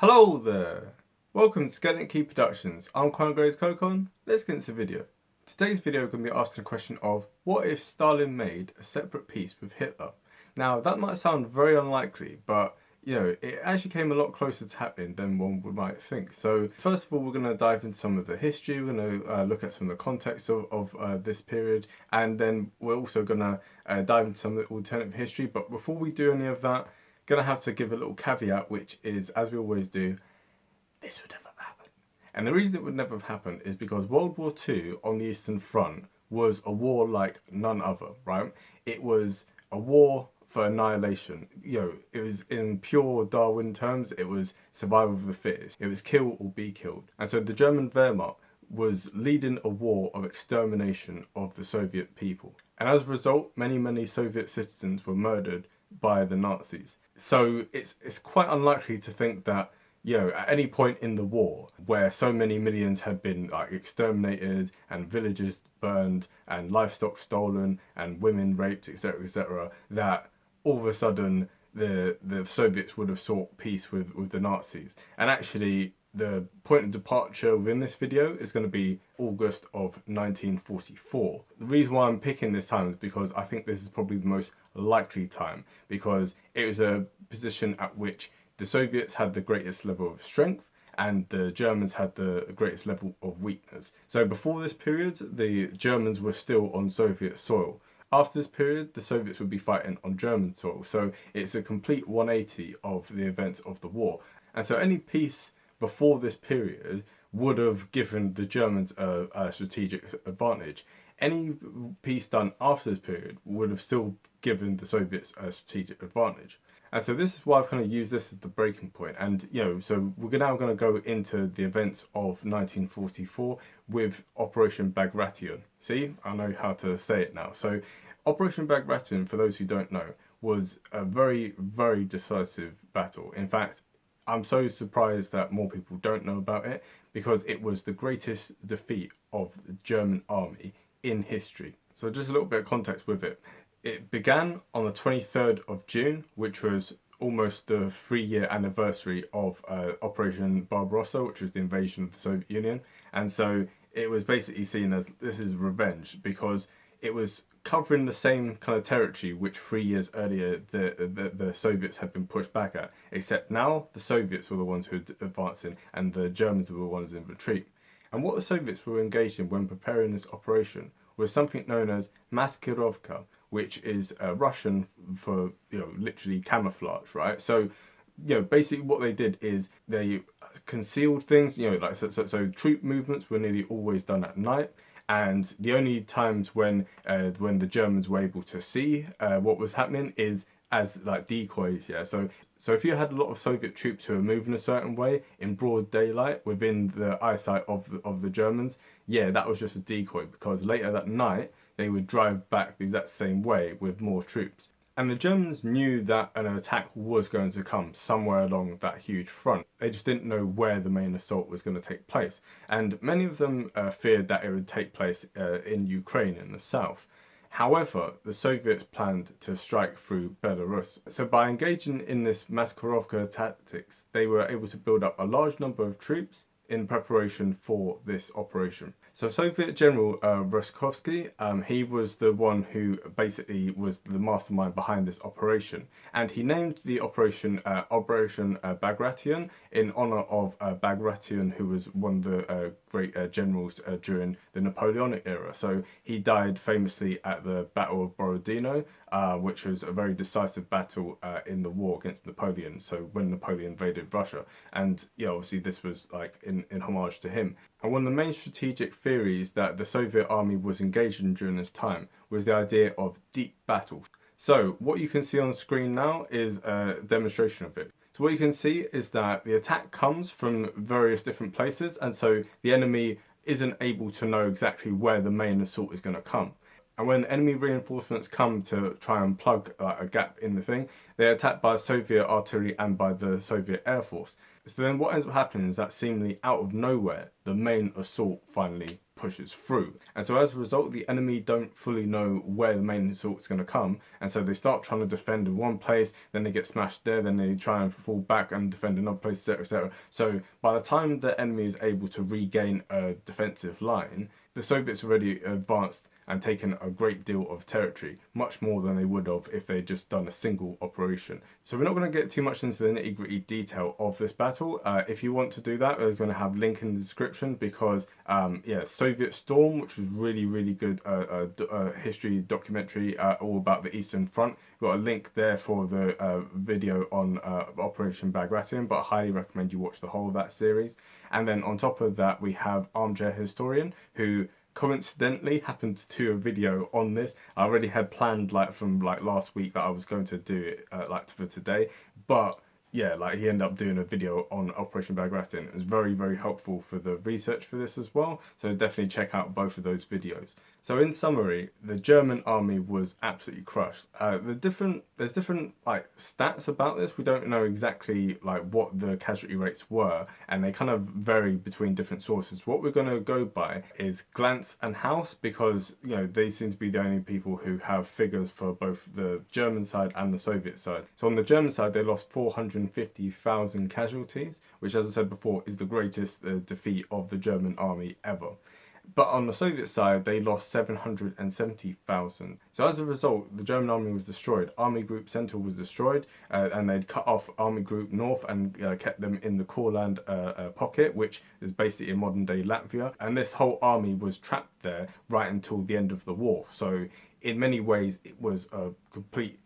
Hello there! Welcome to Skeleton Key Productions. I'm Crown Grace Kokon. Let's get into the video. Today's video we're going to be asking the question of what if Stalin made a separate peace with Hitler? Now that might sound very unlikely, but it actually came a lot closer to happening than one might think. So first of all, we're going to dive into some of the history, we're going to look at some of the context of this period, and then we're also going to dive into some of the alternative history. But before we do any of that, going to have to give a little caveat, which is, as we always do, this would never happen. And the reason it would never have happened is because World War II on the Eastern Front was a war like none other, right? It was a war for annihilation. It was in pure Darwin terms, it was survival of the fittest. It was kill or be killed. And so the German Wehrmacht was leading a war of extermination of the Soviet people. And as a result, many Soviet citizens were murdered by the Nazis. So it's quite unlikely to think that at any point in the war where so many millions had been exterminated and villages burned and livestock stolen and women raped, etc., that all of a sudden the Soviets would have sought peace with the Nazis. And actually the point of departure within this video is going to be August of 1944. The reason why I'm picking this time is because I think this is probably the most likely time, because it was a position at which the Soviets had the greatest level of strength and the Germans had the greatest level of weakness. So before this period, the Germans were still on Soviet soil. After this period, the Soviets would be fighting on German soil. So it's a complete 180 of the events of the war. And so any peace before this period would have given the Germans a strategic advantage. Any peace done after this period would have still given the Soviets a strategic advantage. And so this is why I've kind of used this as the breaking point. And, so we're now going to go into the events of 1944 with Operation Bagration. See, I know how to say it now. So Operation Bagration, for those who don't know, was a very decisive battle. In fact, I'm so surprised that more people don't know about it, because it was the greatest defeat of the German army in history. So just a little bit of context with it. It began on the 23rd of June, which was almost the 3-year anniversary of Operation Barbarossa, which was the invasion of the Soviet Union. And so it was basically seen as this is revenge, because it was covering the same kind of territory which 3 years earlier the Soviets had been pushed back at, except now the Soviets were the ones who were advancing and the Germans were the ones in retreat. And what the Soviets were engaged in when preparing this operation was something known as maskirovka, which is Russian for literally camouflage, right? So basically what they did is they concealed things, so troop movements were nearly always done at night. And the only times when the Germans were able to see what was happening is as decoys. So if you had a lot of Soviet troops who were moving a certain way in broad daylight within the eyesight of the Germans, that was just a decoy, because later that night they would drive back the exact same way with more troops. And the Germans knew that an attack was going to come somewhere along that huge front. They just didn't know where the main assault was going to take place. And many of them feared that it would take place in Ukraine in the south. However, the Soviets planned to strike through Belarus. So by engaging in this Maskirovka tactics, they were able to build up a large number of troops in preparation for this operation. So Soviet General Roskovsky, he was the one who basically was the mastermind behind this operation, and he named the operation Operation Bagration in honor of Bagration, who was one of the great generals during the Napoleonic era. So he died famously at the Battle of Borodino, which was a very decisive battle in the war against Napoleon. So when Napoleon invaded Russia, and obviously this was in homage to him. And one of the main strategic theories that the Soviet army was engaged in during this time was the idea of deep battles. So what you can see on screen now is a demonstration of it. So what you can see is that the attack comes from various different places, and so the enemy isn't able to know exactly where the main assault is going to come. And when enemy reinforcements come to try and plug a gap in the thing, they're attacked by Soviet artillery and by the Soviet Air Force. So then what ends up happening is that seemingly out of nowhere, the main assault finally pushes through. And so as a result, the enemy don't fully know where the main assault is going to come. And so they start trying to defend in one place, then they get smashed there, then they try and fall back and defend another place, etc., etc. So by the time the enemy is able to regain a defensive line, the Soviets already advanced and taken a great deal of territory, much more than they would have if they'd just done a single operation. So we're not going to get too much into the nitty-gritty detail of this battle. If you want to do that, we're going to have a link in the description because, yeah, Soviet Storm, which was really, really good history documentary all about the Eastern Front. We've got a link there for the video on Operation Bagration, but I highly recommend you watch the whole of that series. And then on top of that, we have Armchair Historian, who coincidentally happened to do a video on this. I already had planned from last week that I was going to do it for today, but yeah, he ended up doing a video on Operation Bagration. It was very, very helpful for the research for this as well. So definitely check out both of those videos. So in summary, the German army was absolutely crushed. There's different stats about this. We don't know exactly what the casualty rates were, and they kind of vary between different sources. What we're going to go by is Glantz and House, because they seem to be the only people who have figures for both the German side and the Soviet side. So on the German side, they lost 450,000 casualties, which, as I said before, is the greatest defeat of the German army ever. But on the Soviet side, they lost 770,000. So as a result, the German army was destroyed. Army Group Centre was destroyed, and they'd cut off Army Group North and kept them in the Courland pocket, which is basically in modern-day Latvia. And this whole army was trapped there right until the end of the war. So in many ways, it was a complete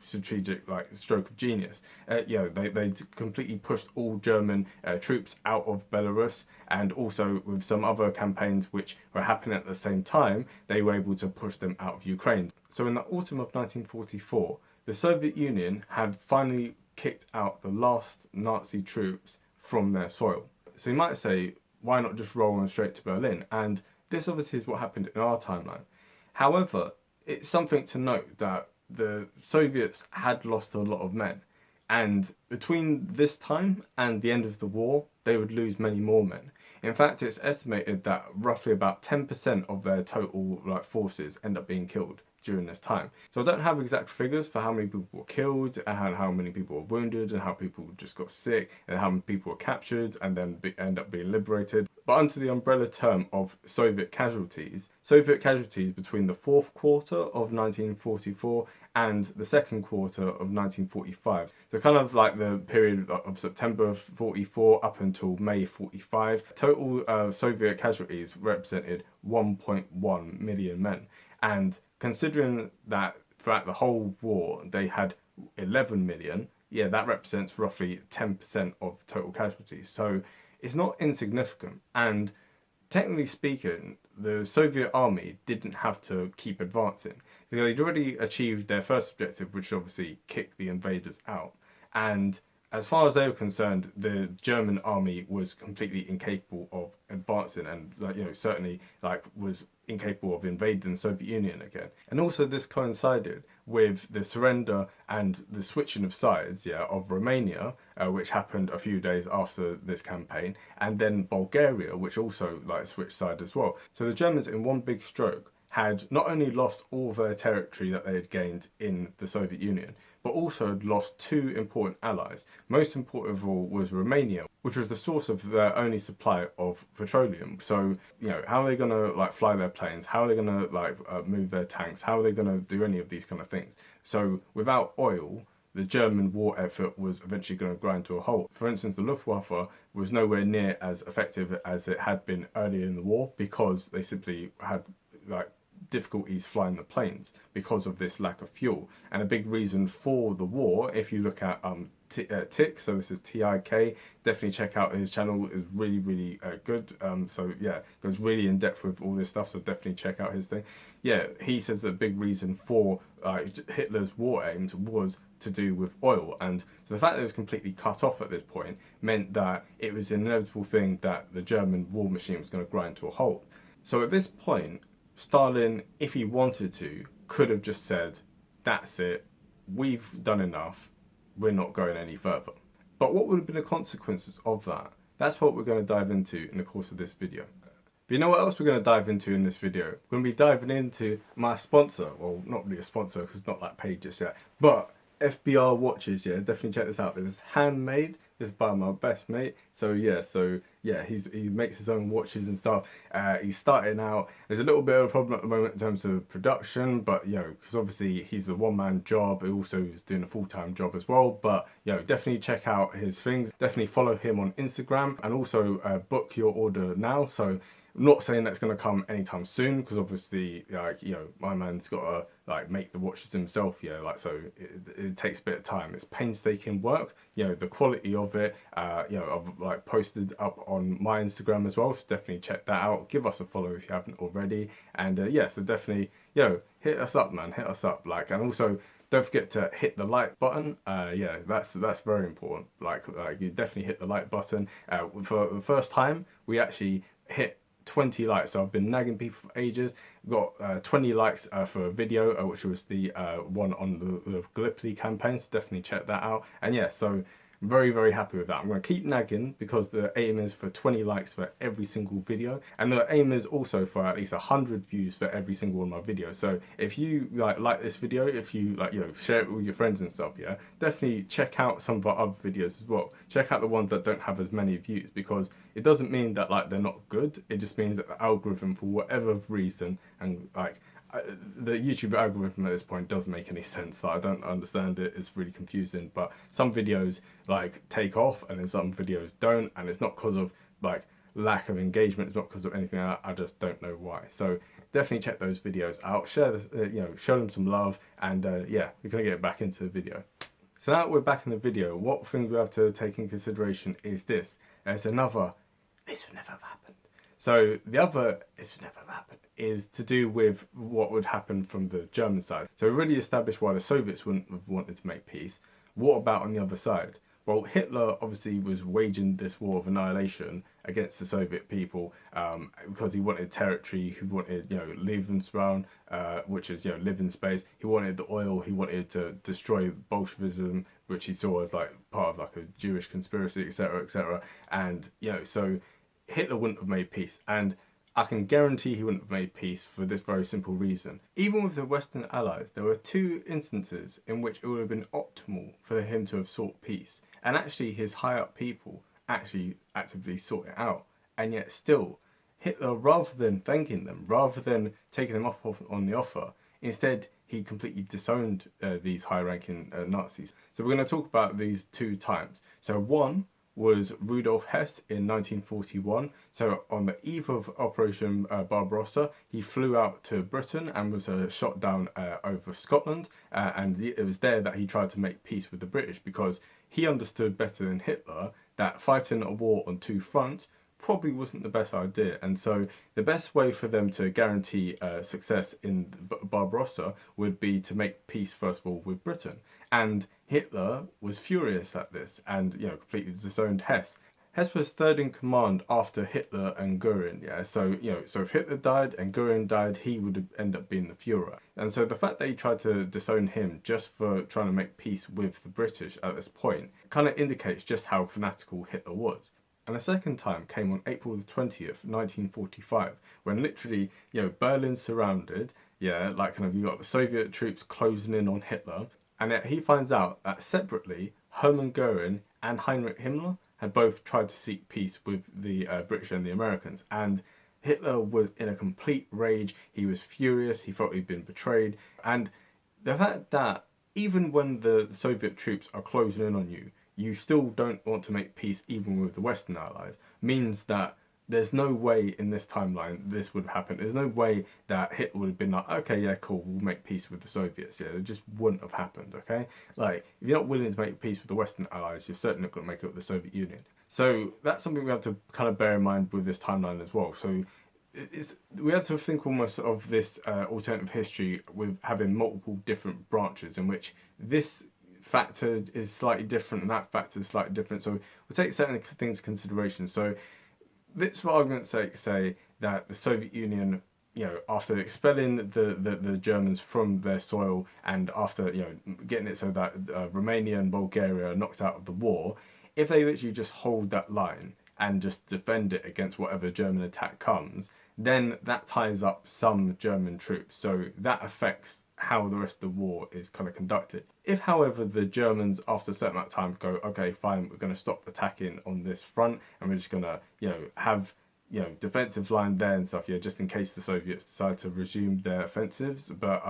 strategic stroke of genius. They completely pushed all German troops out of Belarus, and also with some other campaigns which were happening at the same time, they were able to push them out of Ukraine. So in the autumn of 1944, the Soviet Union had finally kicked out the last Nazi troops from their soil. So you might say, why not just roll on straight to Berlin? And this obviously is what happened in our timeline. However, it's something to note that the Soviets had lost a lot of men, and between this time and the end of the war, they would lose many more men. In fact, it's estimated that roughly about 10% of their total forces end up being killed during this time. So I don't have exact figures for how many people were killed and how many people were wounded and how people just got sick and how many people were captured and then end up being liberated. But under the umbrella term of Soviet casualties between the fourth quarter of 1944 and the second quarter of 1945. So kind of the period of September 44 up until May 45. Total Soviet casualties represented 1.1 million men. And considering that throughout the whole war they had 11 million, yeah, that represents roughly 10% of total casualties. So it's not insignificant. And technically speaking, the Soviet army didn't have to keep advancing. They'd already achieved their first objective, which obviously kicked the invaders out. And as far as they were concerned, the German army was completely incapable of advancing, and certainly was incapable of invading the Soviet Union again. And also this coincided with the surrender and the switching of sides, of Romania, which happened a few days after this campaign, and then Bulgaria, which also switched sides as well. So the Germans, in one big stroke, had not only lost all their territory that they had gained in the Soviet Union, but also had lost two important allies. Most important of all was Romania, which was the source of their only supply of petroleum. So, how are they going to fly their planes? How are they going to move their tanks? How are they going to do any of these kind of things? So, without oil, the German war effort was eventually going to grind to a halt. For instance, the Luftwaffe was nowhere near as effective as it had been earlier in the war because they simply had difficulties flying the planes because of this lack of fuel. And a big reason for the war, if you look at Tick, so this is TIK, definitely check out his channel. It's really, really good. So yeah, goes really in depth with all this stuff, so definitely check out his thing. Yeah, he says the big reason for Hitler's war aims was to do with oil, and so the fact that it was completely cut off at this point meant that it was an inevitable thing that the German war machine was going to grind to a halt. So at this point, Stalin, if he wanted to, could have just said, that's it, we've done enough, we're not going any further. But what would have been the consequences of that? That's what we're going to dive into in the course of this video. But you know what else we're going to dive into in this video? We're going to be diving into my sponsor. Well, not really a sponsor because it's not that paid just yet. But FBR watches, yeah, definitely check this out. This is handmade. This is by my best mate. So yeah, he makes his own watches and stuff. He's starting out. There's a little bit of a problem at the moment in terms of production, but because obviously he's a one-man job. He also is doing a full-time job as well. But definitely check out his things. Definitely follow him on Instagram and also book your order now. So I'm not saying that's going to come anytime soon because obviously, my man's got to make the watches himself. So it takes a bit of time. It's painstaking work. The quality of it. I've posted up on my Instagram as well, so definitely check that out. Give us a follow if you haven't already. And so definitely, hit us up, man. Hit us up. And also, don't forget to hit the like button. That's very important. You definitely hit the like button. For the first time, we actually hit 20 likes. So I've been nagging people for ages. Got 20 likes for a video, which was the one on the Gallipoli campaign. So definitely check that out. And so very, very happy with that. I'm going to keep nagging because the aim is for 20 likes for every single video. And the aim is also for at least 100 views for every single one of my videos. So if you like this video, if you share it with your friends and stuff, definitely check out some of our other videos as well. Check out the ones that don't have as many views, because it doesn't mean that they're not good. It just means that the algorithm, for whatever reason, and the YouTube algorithm at this point doesn't make any sense. I don't understand it. It's really confusing. But some videos take off, and then some videos don't, and it's not because of lack of engagement. It's not because of anything. I just don't know why. So definitely check those videos out. Share this, show them some love, and we're gonna get back into the video. So now that we're back in the video, what things we have to take in consideration is this. There's another, this would never have happened. So the other, this would never have happened, is to do with what would happen from the German side. So we already established why the Soviets wouldn't have wanted to make peace. What about on the other side? Well, Hitler obviously was waging this war of annihilation against the Soviet people because he wanted territory, he wanted, Lebensraum, which is, live in space. He wanted the oil, he wanted to destroy Bolshevism, which he saw as part of a Jewish conspiracy, etc., etc. And, so Hitler wouldn't have made peace. And I can guarantee he wouldn't have made peace for this very simple reason. Even with the Western Allies, there were 2 instances in which it would have been optimal for him to have sought peace. And actually his high up people actually actively sought it out. And yet still, Hitler, rather than thanking them, rather than taking them up on the offer, instead he completely disowned these high-ranking Nazis. So we're going to talk about these 2 times. So one was Rudolf Hess in 1941. So on the eve of Operation Barbarossa, he flew out to Britain and was shot down over Scotland. And it was there that he tried to make peace with the British, because he understood better than Hitler that fighting a war on 2 fronts probably wasn't the best idea. And so the best way for them to guarantee success in Barbarossa would be to make peace first of all with Britain. And Hitler was furious at this and completely disowned Hess. Hess was 3rd in command after Hitler and Göring, so if Hitler died and Göring died, he would end up being the Führer. And so the fact that he tried to disown him just for trying to make peace with the British at this point kind of indicates just how fanatical Hitler was. And the second time came on April the 20th, 1945, when literally, Berlin's surrounded, you got the Soviet troops closing in on Hitler, and yet he finds out that separately, Hermann Göring and Heinrich Himmler had both tried to seek peace with the British and the Americans. And Hitler was in a complete rage. He was furious. He felt he'd been betrayed. And the fact that even when the Soviet troops are closing in on you, you still don't want to make peace even with the Western Allies, means that there's no way in this timeline this would have happened. There's no way that Hitler would have been like, okay, yeah, cool, we'll make peace with the Soviets. It just wouldn't have happened, okay? If you're not willing to make peace with the Western Allies, you're certainly not going to make it with the Soviet Union. So that's something we have to kind of bear in mind with this timeline as well. So we have to think almost of this alternative history with having multiple different branches in which this factor is slightly different and that factor is slightly different. So we'll take certain things into consideration. So let's, for argument's sake, say that the Soviet Union, after expelling the Germans from their soil, and after getting it so that Romania and Bulgaria are knocked out of the war, if they literally just hold that line and just defend it against whatever German attack comes, then that ties up some German troops. So that affects how the rest of the war is kind of conducted. If, however, the Germans, after a certain amount of time, go, okay, fine, we're going to stop attacking on this front, and we're just going to, have defensive line there and stuff, just in case the Soviets decide to resume their offensives. But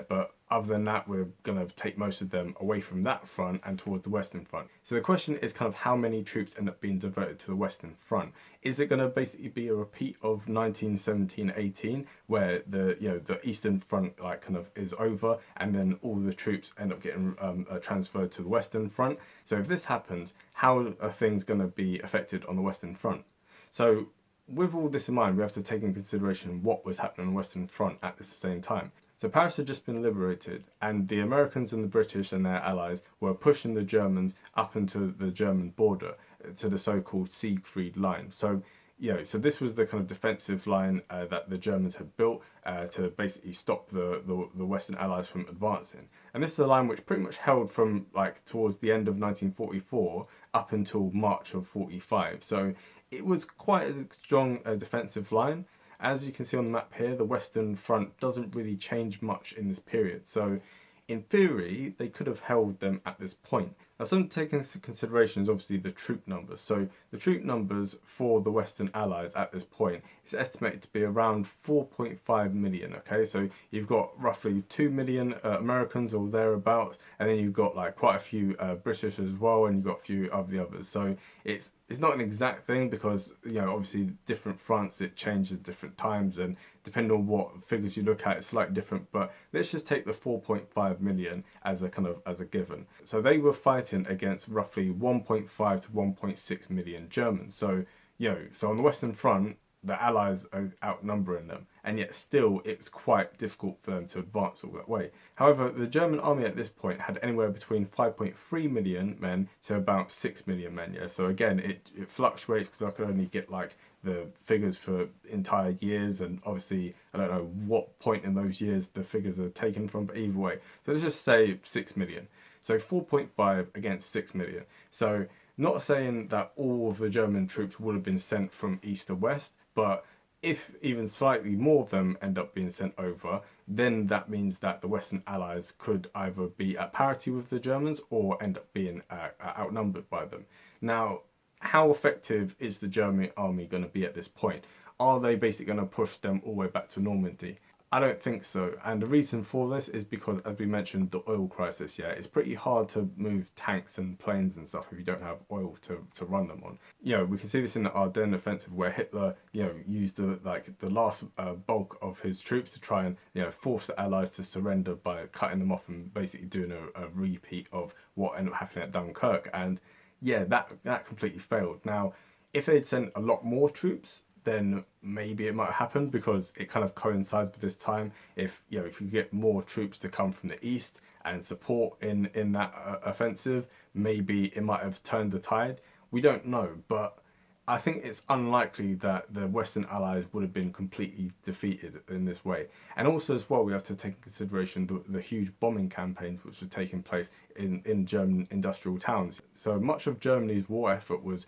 but other than that, we're gonna take most of them away from that front and toward the Western Front. So the question is kind of how many troops end up being diverted to the Western Front. Is it gonna basically be a repeat of 1917-18, where the Eastern Front kind of is over, and then all the troops end up getting transferred to the Western Front? So if this happens, how are things gonna be affected on the Western Front? So with all this in mind, we have to take in consideration what was happening on the Western Front at the same time. So Paris had just been liberated, and the Americans and the British and their allies were pushing the Germans up into the German border to the so-called Siegfried Line. So so this was the kind of defensive line that the Germans had built to basically stop the Western Allies from advancing. And this is a line which pretty much held from towards the end of 1944 up until March of 45. So it was quite a strong defensive line. As you can see on the map here, the Western Front doesn't really change much in this period. So in theory, they could have held them at this point. Now, something to take into consideration is obviously the troop numbers. So the troop numbers for the Western Allies at this point is estimated to be around 4.5 million. Okay, so you've got roughly 2 million Americans or thereabouts, and then you've got quite a few British as well, and you've got a few of the others. So it's not an exact thing because obviously different fronts, it changes at different times, and depending on what figures you look at, it's slightly different. But let's just take the 4.5 million as a given. So they were fighting against roughly 1.5 to 1.6 million Germans. So so on the Western Front, the Allies are outnumbering them, and yet still it's quite difficult for them to advance all that way. However, the German army at this point had anywhere between 5.3 million men to about 6 million men. So again, it fluctuates because I could only get the figures for entire years, and obviously I don't know what point in those years the figures are taken from, but either way, so let's just say 6 million. So 4.5 against 6 million. So not saying that all of the German troops would have been sent from east to west, but if even slightly more of them end up being sent over, then that means that the Western Allies could either be at parity with the Germans or end up being outnumbered by them. Now, how effective is the German army going to be at this point? Are they basically going to push them all the way back to Normandy? I don't think so, and the reason for this is because, as we mentioned, the oil crisis. It's pretty hard to move tanks and planes and stuff if you don't have oil to run them on. We can see this in the Ardennes offensive, where Hitler used the last bulk of his troops to try and force the Allies to surrender by cutting them off and basically doing a repeat of what ended up happening at Dunkirk. And that completely failed. Now, if they'd sent a lot more troops, then maybe it might happen, because it kind of coincides with this time. If you get more troops to come from the east and support in that offensive, maybe it might have turned the tide. We don't know, but I think it's unlikely that the Western Allies would have been completely defeated in this way. And also as well, we have to take into consideration the huge bombing campaigns which were taking place in German industrial towns. So much of Germany's war effort was,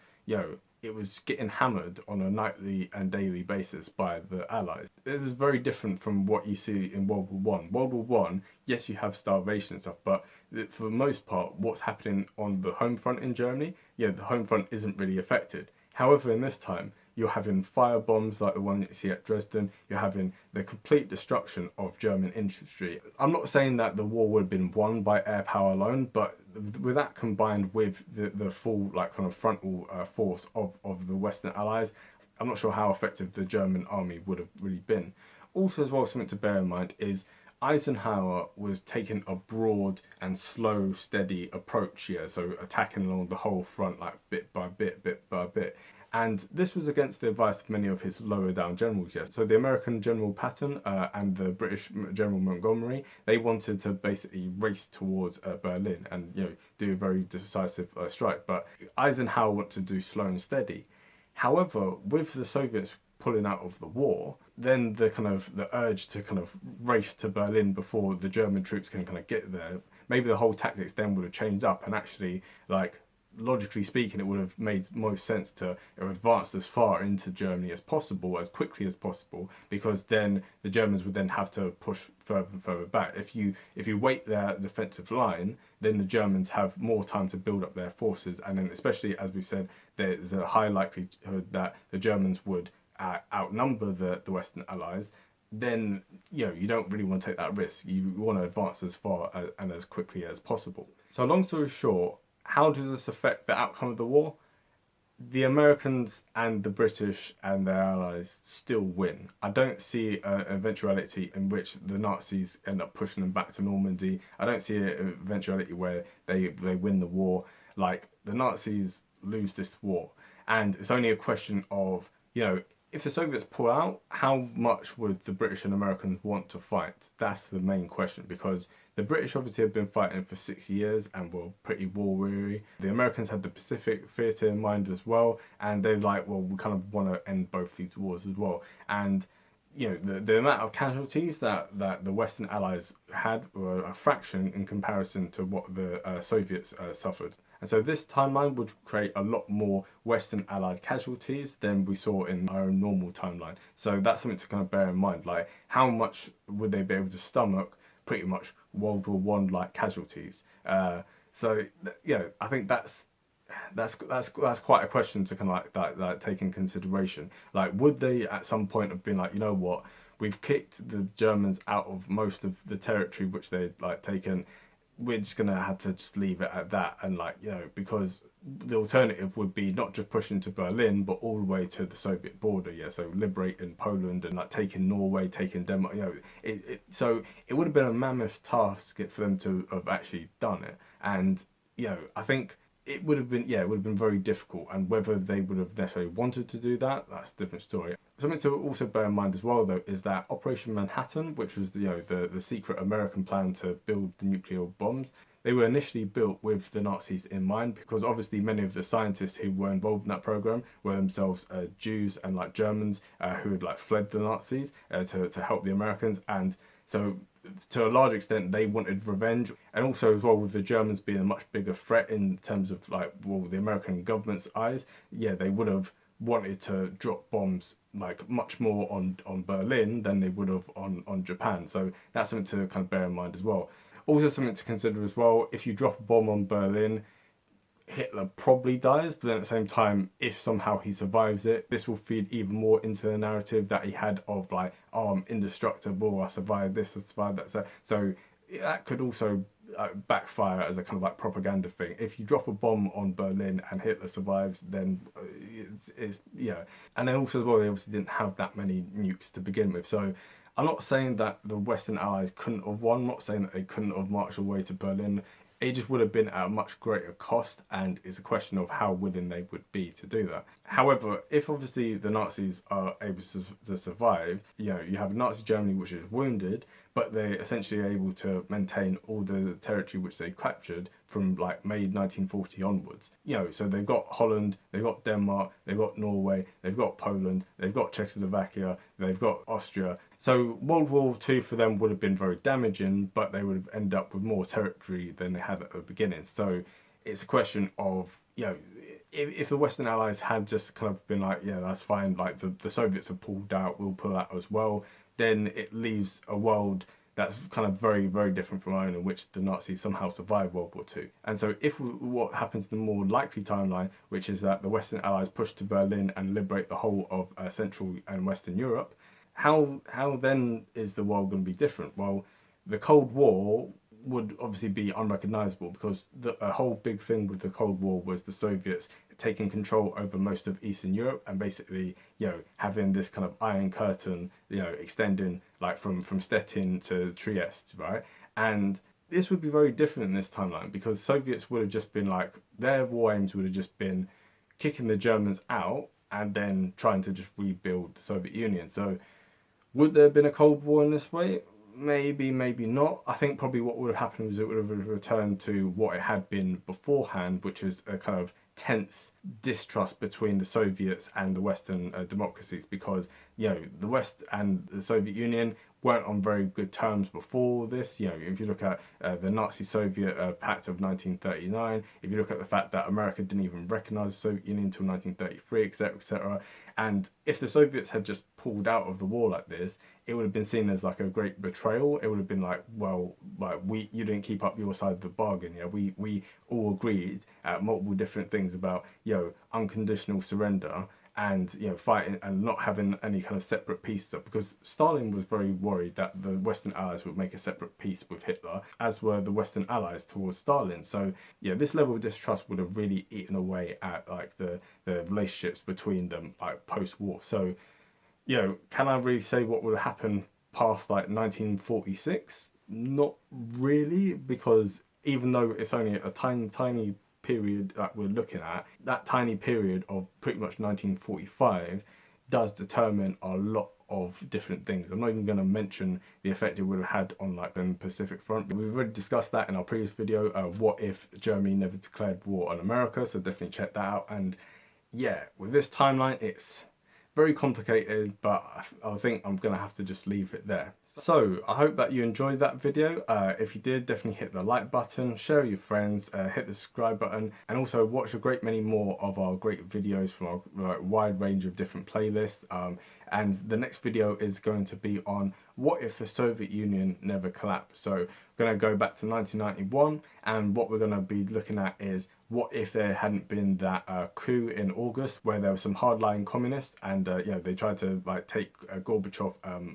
it was getting hammered on a nightly and daily basis by the Allies. This is very different from what you see in World War One. World War One, yes, you have starvation and stuff, but for the most part, what's happening on the home front in Germany, the home front isn't really affected. However, in this time, you're having fire bombs like the one you see at Dresden. You're having the complete destruction of German infantry. I'm not saying that the war would have been won by air power alone, but with that combined with the full kind of frontal force of the Western Allies, I'm not sure how effective the German army would have really been. Also as well, something to bear in mind is Eisenhower was taking a broad and slow, steady approach here, so attacking along the whole front bit by bit, bit by bit. And this was against the advice of many of his lower down generals. So the American General Patton and the British General Montgomery, they wanted to basically race towards Berlin and do a very decisive strike. But Eisenhower wanted to do slow and steady. However, with the Soviets pulling out of the war, then the urge to kind of race to Berlin before the German troops can kind of get there, maybe the whole tactics then would have changed up, and actually, like, logically speaking, it would have made most sense to advance as far into Germany as possible, as quickly as possible, because then the Germans would then have to push further and further back. If you wait their defensive line, then the Germans have more time to build up their forces, and then especially, as we've said, there's a high likelihood that the Germans would outnumber the Western Allies. Then you don't really want to take that risk. You want to advance as far and as quickly as possible. So long story short, how does this affect the outcome of the war? The Americans and the British and their allies still win. I don't see an eventuality in which the Nazis end up pushing them back to Normandy. I don't see an eventuality where they win the war. Like, the Nazis lose this war, and it's only a question of, if the Soviets pull out, how much would the British and Americans want to fight? That's the main question, because the British obviously have been fighting for 6 years and were pretty war weary. The Americans had the Pacific Theatre in mind as well, and they're like, well, we kind of want to end both these wars as well. And the amount of casualties that the Western Allies had were a fraction in comparison to what the Soviets suffered. And so this timeline would create a lot more Western Allied casualties than we saw in our normal timeline. So that's something to kind of bear in mind. Like, how much would they be able to stomach pretty much World War One like casualties? So I think that's quite a question to kind of like take in consideration. Like, would they at some point have been like, you know what, we've kicked the Germans out of most of the territory which they'd like taken, we're just gonna have to just leave it at that, and because the alternative would be not just pushing to Berlin but all the way to the Soviet border, so liberating Poland and like taking Norway, taking Denmark. So it would have been a mammoth task for them to have actually done it, and I think it would have been very difficult, and whether they would have necessarily wanted to do that, that's a different story. Something to also bear in mind as well, though, is that Operation Manhattan, which was the secret American plan to build the nuclear bombs, they were initially built with the Nazis in mind, because obviously many of the scientists who were involved in that program were themselves Jews and like Germans who had like fled the Nazis to help the Americans, and so to a large extent they wanted revenge. And also as well, with the Germans being a much bigger threat in terms of the American government's eyes, they would have wanted to drop bombs like much more on Berlin than they would have on Japan. So that's something to kind of bear in mind as well. Also something to consider as well, if you drop a bomb on Berlin, Hitler probably dies, but then at the same time, if somehow he survives it, this will feed even more into the narrative that he had of like, oh, I'm indestructible, I survived this, I survived that. So that could also backfire as a kind of like propaganda thing. If you drop a bomb on Berlin and Hitler survives, then it's And then also as well, they obviously didn't have that many nukes to begin with. So I'm not saying that the Western Allies couldn't have won. I'm not saying that they couldn't have marched away to Berlin. It just would have been at a much greater cost, and it's a question of how willing they would be to do that. However, if obviously the Nazis are able to survive, you have Nazi Germany which is wounded, but they're essentially able to maintain all the territory which they captured from like May 1940 onwards. So they've got Holland, they've got Denmark, they've got Norway, they've got Poland, they've got Czechoslovakia, they've got Austria. So World War II for them would have been very damaging, but they would have ended up with more territory than they had at the beginning. So it's a question of, if the Western Allies had just kind of been like, that's fine, like the Soviets have pulled out, we'll pull out as well, then it leaves a world that's kind of very, very different from our own, in which the Nazis somehow survived World War II. And so what happens in the more likely timeline, which is that the Western Allies push to Berlin and liberate the whole of Central and Western Europe, how then is the world going to be different? Well, the Cold War would obviously be unrecognizable, because a whole big thing with the Cold War was the Soviets taking control over most of Eastern Europe, and basically, having this kind of Iron Curtain, extending like from Stettin to Trieste, right? And this would be very different in this timeline, because Soviets would have just been like, their war aims would have just been kicking the Germans out and then trying to just rebuild the Soviet Union. So would there have been a Cold War in this way? Maybe, maybe not. I think probably what would have happened was it would have returned to what it had been beforehand, which is a kind of tense distrust between the Soviets and the Western democracies, because the West and the Soviet Union weren't on very good terms before this. If you look at the Nazi-Soviet Pact of 1939, if you look at the fact that America didn't even recognize the Soviet Union until 1933, etc., etc. And if the Soviets had just pulled out of the war like this, it would have been seen as like a great betrayal. It would have been like, well, like you didn't keep up your side of the bargain. We all agreed at multiple different things about unconditional surrender, and fighting and not having any kind of separate peace, because Stalin was very worried that the Western Allies would make a separate peace with Hitler, as were the Western Allies towards Stalin. So this level of distrust would have really eaten away at like the relationships between them, like post-war. So can I really say what would happen past like 1946? Not really, because even though it's only a tiny period that we're looking at, that tiny period of pretty much 1945 does determine a lot of different things. I'm not even going to mention the effect it would have had on like the Pacific Front. We've already discussed that in our previous video. What if Germany never declared war on America? So definitely check that out. And with this timeline, it's very complicated, but I think I'm gonna have to just leave it there. So I hope that you enjoyed that video. If you did, definitely hit the like button, share with your friends, hit the subscribe button, and also watch a great many more of our great videos from our wide range of different playlists. And the next video is going to be on what if the Soviet Union never collapsed. So we're going to go back to 1991, and what we're going to be looking at is what if there hadn't been that coup in August, where there were some hardline communists, and they tried to like take Gorbachev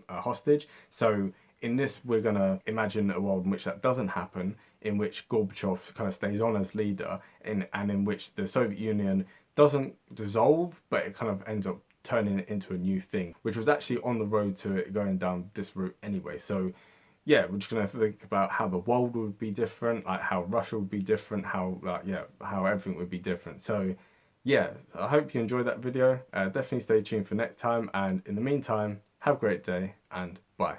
hostage. So in this, we're going to imagine a world in which that doesn't happen, in which Gorbachev kind of stays on as leader, and in which the Soviet Union doesn't dissolve, but it kind of ends up turning it into a new thing, which was actually on the road to it going down this route anyway. So we're just gonna think about how the world would be different, like how Russia would be different, how how everything would be different. So I hope you enjoyed that video. Definitely stay tuned for next time, and in the meantime, have a great day and bye.